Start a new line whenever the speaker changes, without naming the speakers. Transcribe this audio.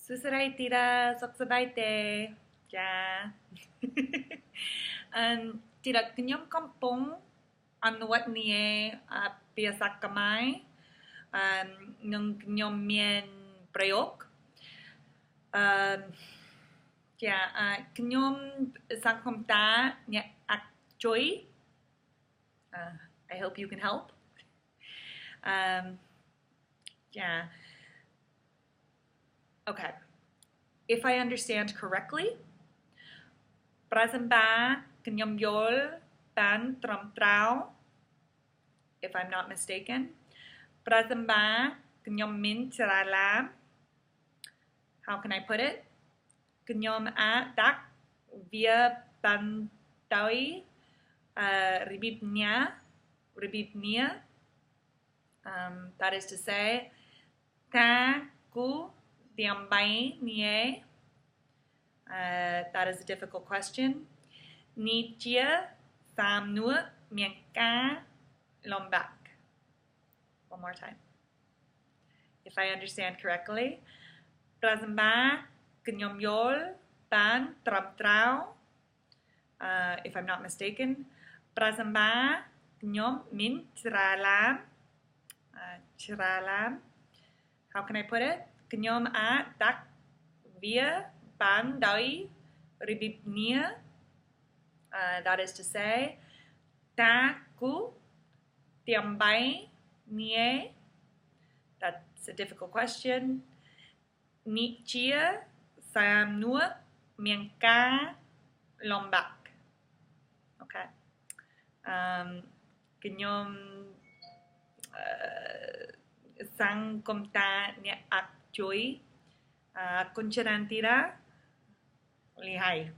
Sousdey Thyda, Soksabi. Ja. Tidak kñom kompong, ah-nu-wut niyay, biasa Khmer, ng kñom mien brayok. Kñom sangkhumtha ak chouy. I hope you can help. Okay. If I understand correctly, brasenba, kñom baan, trrumtraow, if I'm not mistaken. Brasenbae, kñom chralam. How can I put it? Kñom veah daoy, rbiebnea. That is to say, daembi, niyay. That is a difficult question. Niyay, saamnuor, meankar, lombak. One more time. If I understand correctly, brasenbae, kñom baan, trrumtraow. If I'm not mistaken, brasenbae, kñom chralam. How can I put it? Kñom veah daoy, rbiebnea. That is to say, daembi, niyay. That's a difficult question. Chea, saamnuor, meankar, lombak. Okay. Kñom sangkhumtha ak chouy. Kuncharan tira. Lihai.